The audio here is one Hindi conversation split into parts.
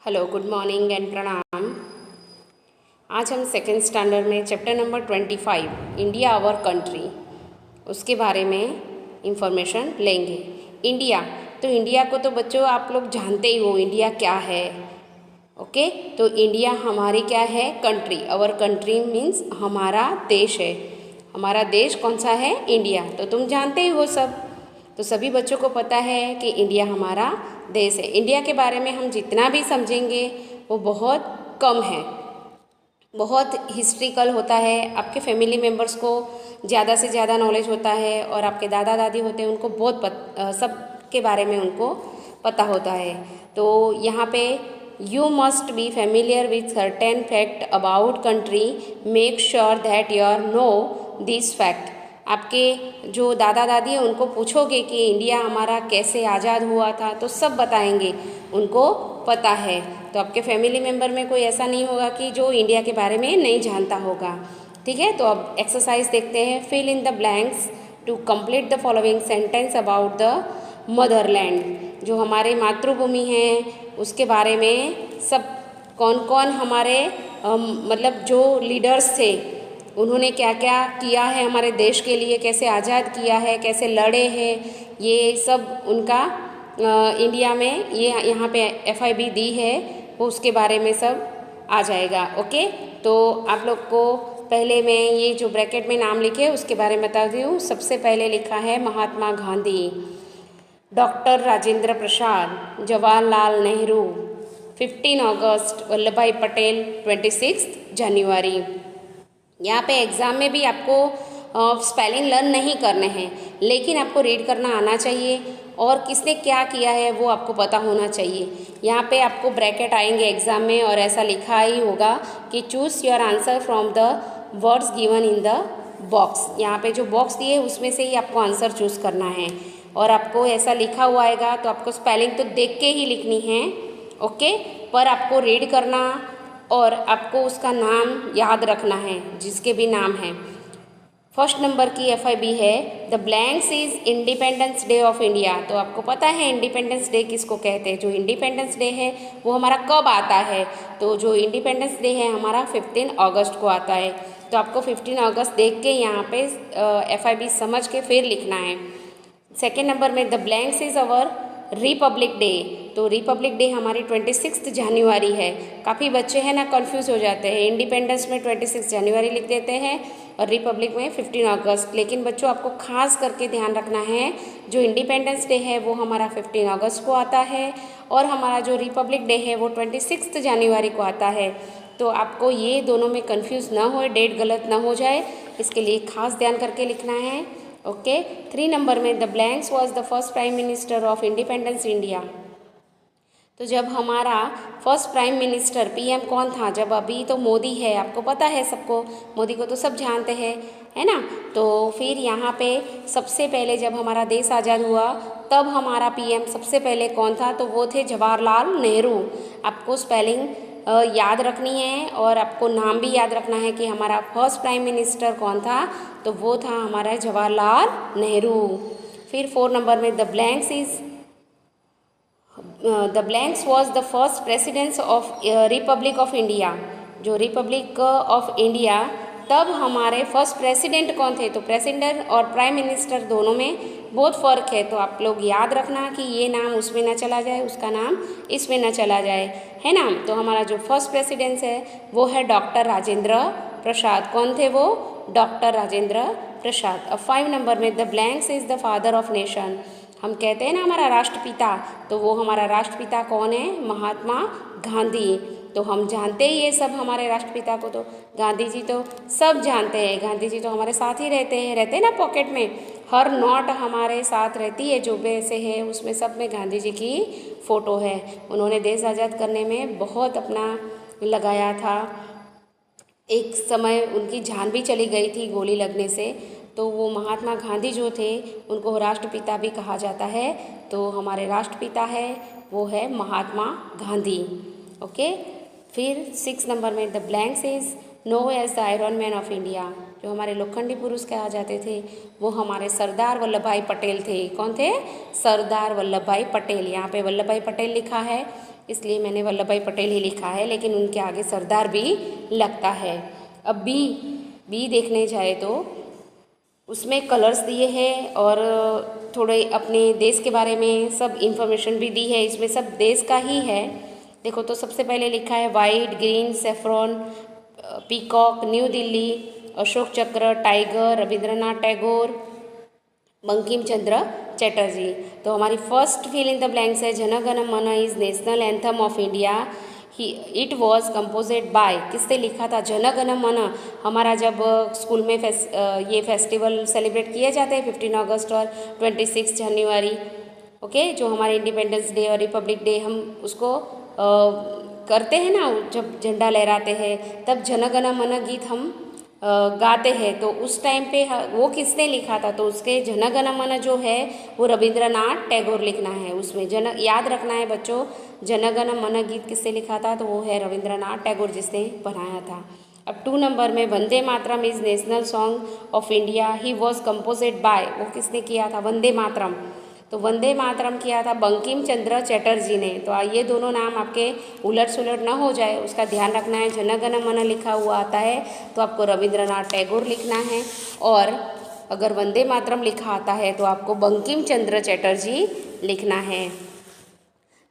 हेलो, गुड मॉर्निंग एंड प्रणाम। आज हम सेकेंड स्टैंडर्ड में chapter number 25 India our country उसके बारे में इंफॉर्मेशन लेंगे। इंडिया, तो इंडिया को तो बच्चों आप लोग जानते ही हो, इंडिया क्या है। ओके, तो इंडिया हमारी क्या है? कंट्री। आवर कंट्री मीन्स हमारा देश है। हमारा देश कौन सा है? इंडिया। तो तुम जानते ही हो सब, तो सभी बच्चों को पता है कि इंडिया हमारा देश है। इंडिया के बारे में हम जितना भी समझेंगे वो बहुत कम है, बहुत हिस्ट्रिकल होता है। आपके फैमिली मेम्बर्स को ज़्यादा से ज़्यादा नॉलेज होता है और आपके दादा दादी होते हैं उनको बहुत सब के बारे में उनको पता होता है। तो यहाँ पे you must be familiar with certain fact about country, make sure that you are know this fact. आपके जो दादा दादी हैं उनको पूछोगे कि इंडिया हमारा कैसे आज़ाद हुआ था तो सब बताएंगे, उनको पता है। तो आपके फैमिली मेम्बर में कोई ऐसा नहीं होगा कि जो इंडिया के बारे में नहीं जानता होगा। ठीक है, तो अब एक्सरसाइज देखते हैं। Fill in the blanks to complete the following sentence about the motherland. जो हमारे मातृभूमि है उसके बारे में सब कौन कौन हमारे मतलब जो लीडर्स थे उन्होंने क्या क्या किया है हमारे देश के लिए, कैसे आज़ाद किया है, कैसे लड़े हैं, ये सब उनका इंडिया में ये यहाँ पे FIB दी है, वो उसके बारे में सब आ जाएगा। ओके, तो आप लोग को पहले मैं ये जो ब्रैकेट में नाम लिखे उसके बारे में बता दी हूँ। सबसे पहले लिखा है महात्मा गांधी, डॉक्टर राजेंद्र प्रसाद, जवाहरलाल नेहरू, 15 अगस्त, वल्लभ भाई पटेल, 26 जनवरी। यहाँ पे एग्ज़ाम में भी आपको स्पेलिंग लर्न नहीं करने हैं, लेकिन आपको रीड करना आना चाहिए और किसने क्या किया है वो आपको पता होना चाहिए। यहाँ पे आपको ब्रैकेट आएंगे एग्ज़ाम में और ऐसा लिखा ही होगा कि choose your answer from the words given in the box. यहाँ पे जो बॉक्स दिए उसमें से ही आपको आंसर चूज़ करना है और आपको ऐसा लिखा हुआ आएगा, तो आपको स्पेलिंग तो देख के ही लिखनी है। ओके, पर आपको रीड करना और आपको उसका नाम याद रखना है जिसके भी नाम है। फर्स्ट नंबर की FIB है the blanks is independence day of India. तो आपको पता है इंडिपेंडेंस डे किसको कहते हैं? जो इंडिपेंडेंस डे है वो हमारा कब आता है? तो जो इंडिपेंडेंस डे है हमारा 15 अगस्त को आता है। तो आपको 15 अगस्त देख के यहाँ पे FIB समझ के फिर लिखना है। सेकेंड नंबर में the blanks is our Republic day. तो रिपब्लिक डे हमारी 26 जनवरी है। काफ़ी बच्चे हैं ना कंफ्यूज हो जाते हैं, इंडिपेंडेंस में 26 जनवरी लिख देते हैं और रिपब्लिक में 15 अगस्त। लेकिन बच्चों आपको खास करके ध्यान रखना है, जो इंडिपेंडेंस डे है वो हमारा 15 अगस्त को आता है और हमारा जो रिपब्लिक डे है वो 26 जनवरी को आता है। तो आपको ये दोनों में कंफ्यूज ना हो, डेट गलत ना हो जाए, इसके लिए खास ध्यान करके लिखना है। ओके, 3 नंबर में the blanks was the first prime minister of independence India. तो जब हमारा फर्स्ट प्राइम मिनिस्टर PM कौन था? जब अभी तो मोदी है, आपको पता है सबको, मोदी को तो सब जानते हैं, है ना। तो फिर यहाँ पे सबसे पहले जब हमारा देश आज़ाद हुआ तब हमारा PM सबसे पहले कौन था? तो वो थे जवाहरलाल नेहरू। आपको स्पेलिंग याद रखनी है और आपको नाम भी याद रखना है कि हमारा फर्स्ट प्राइम मिनिस्टर कौन था? तो वो था हमारा जवाहरलाल नेहरू। फिर 4 नंबर में the blanks was the first president of Republic of India. जो रिपब्लिक ऑफ इंडिया तब हमारे फर्स्ट प्रेसिडेंट कौन थे? तो प्रेसिडेंट और प्राइम मिनिस्टर दोनों में बहुत फ़र्क है, तो आप लोग याद रखना कि ये नाम उसमें ना चला जाए, उसका नाम इसमें ना चला जाए, है ना। तो हमारा जो फर्स्ट प्रेसिडेंट है वो है डॉक्टर राजेंद्र प्रसाद। कौन थे वो? डॉक्टर राजेंद्र प्रसाद। अब 5 नंबर में the blanks is the father of nation. हम कहते हैं ना हमारा राष्ट्रपिता, तो वो हमारा राष्ट्रपिता कौन है? महात्मा गांधी। तो हम जानते ही ये सब हमारे राष्ट्रपिता को, तो गांधी जी तो सब जानते हैं। गांधी जी तो हमारे साथ ही रहते हैं ना पॉकेट में, हर नोट हमारे साथ रहती है जो वैसे है उसमें सब में गांधी जी की फ़ोटो है। उन्होंने देश आज़ाद करने में बहुत अपना लगाया था। एक समय उनकी जान भी चली गई थी गोली लगने से। तो वो महात्मा गांधी जो थे उनको राष्ट्रपिता भी कहा जाता है। तो हमारे राष्ट्रपिता है वो है महात्मा गांधी। ओके, फिर 6 नंबर में the blanks is known as the iron man of India. जो हमारे लोखंडी पुरुष कहा जाते थे वो हमारे सरदार वल्लभ भाई पटेल थे। कौन थे? सरदार वल्लभ भाई पटेल। यहाँ पे वल्लभ भाई पटेल लिखा है इसलिए मैंने वल्लभ भाई पटेल ही लिखा है, लेकिन उनके आगे सरदार भी लगता है। अब बी देखने जाए तो उसमें कलर्स दिए हैं और थोड़े अपने देश के बारे में सब इन्फॉर्मेशन भी दी है। इसमें सब देश का ही है। देखो तो सबसे पहले लिखा है white, green, saffron, peacock, new Delhi, Ashok Chakra, tiger, Rabindranath Tagore, Bankim Chandra Chatterjee. तो हमारी first fill in the blanks है Jana Gana Mana is national anthem of India. It was composed by, किसने लिखा था? जन गण मन। हमारा जब स्कूल में ये फेस्टिवल सेलिब्रेट किए जाते हैं 15 अगस्त और 26 जनवरी, ओके, जो हमारे इंडिपेंडेंस डे और रिपब्लिक डे हम उसको करते हैं ना, जब झंडा लहराते हैं तब जन गण मन गीत हम गाते हैं। तो उस टाइम पे वो किसने लिखा था? तो उसके जन गण मन जो है वो रविंद्रनाथ टैगोर लिखना है। उसमें याद रखना है बच्चों, जन गण मन गीत किसने लिखा था? तो वो है रविंद्रनाथ टैगोर जिसने बनाया था। अब 2 नंबर में Vande Mataram is national song of India. He was composed by, वो किसने किया था? वंदे मातरम। तो वंदे मातरम किया था बंकिम चंद्र चटर्जी ने। तो ये दोनों नाम आपके उलट सुलट ना हो जाए उसका ध्यान रखना है। जन गण मन लिखा हुआ आता है तो आपको रविंद्रनाथ टैगोर लिखना है, और अगर वंदे मातरम लिखा आता है तो आपको बंकिम चंद्र चटर्जी लिखना है।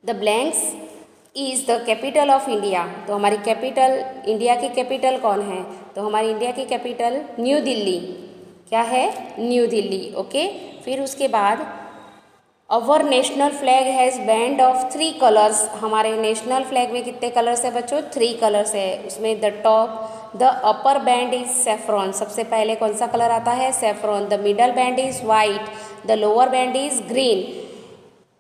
The blanks is the capital of India. तो हमारी कैपिटल, इंडिया की कैपिटल कौन है? तो हमारी इंडिया की कैपिटल न्यू दिल्ली। क्या है? न्यू दिल्ली। ओके, फिर उसके बाद our national flag has band of 3 colours. हमारे नेशनल फ्लैग में कितने कलर्स है बच्चों? 3 कलर्स है। उसमें the upper band is saffron. सबसे पहले कौन सा कलर आता है? Saffron. The middle band is white, the lower band is green.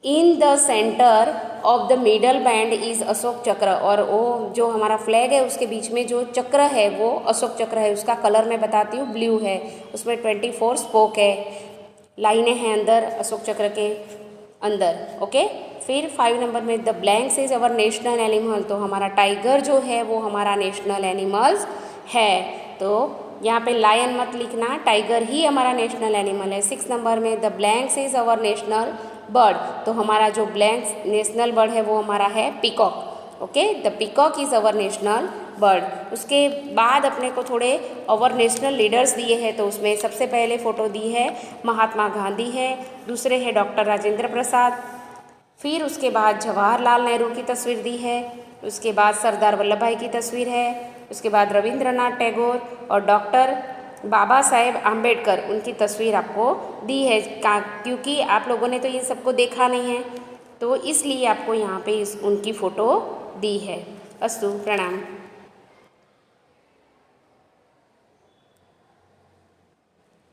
In the centre of the middle band is Ashok चक्र। और वो जो हमारा फ्लैग है उसके बीच में जो चक्र है वो अशोक चक्र है। उसका कलर मैं बताती हूँ, ब्लू है। उसमें 24 स्पोक है, लाइनें हैं अंदर अशोक चक्र के अंदर। ओके, फिर 5 नंबर में the blanks is our national animal. तो हमारा टाइगर जो है वो हमारा नेशनल एनिमल्स है। तो यहाँ पे लायन मत लिखना, टाइगर ही हमारा नेशनल एनिमल है। 6 नंबर में the blanks is our national bird. तो हमारा जो ब्लैंक्स नेशनल बर्ड है वो हमारा है peacock. Okay, the peacock is our national bird. उसके बाद अपने को थोड़े अवर नेशनल लीडर्स दिए हैं। तो उसमें सबसे पहले फ़ोटो दी है महात्मा गांधी है, दूसरे है डॉक्टर राजेंद्र प्रसाद, फिर उसके बाद जवाहरलाल नेहरू की तस्वीर दी है, उसके बाद सरदार वल्लभ भाई की तस्वीर है, उसके बाद रविंद्रनाथ टैगोर और डॉक्टर बाबा साहेब आम्बेडकर उनकी तस्वीर आपको दी है। क्योंकि आप लोगों ने तो ये सबको देखा नहीं है तो इसलिए आपको यहाँ पे उनकी फ़ोटो दी है। अस्तु, प्रणाम।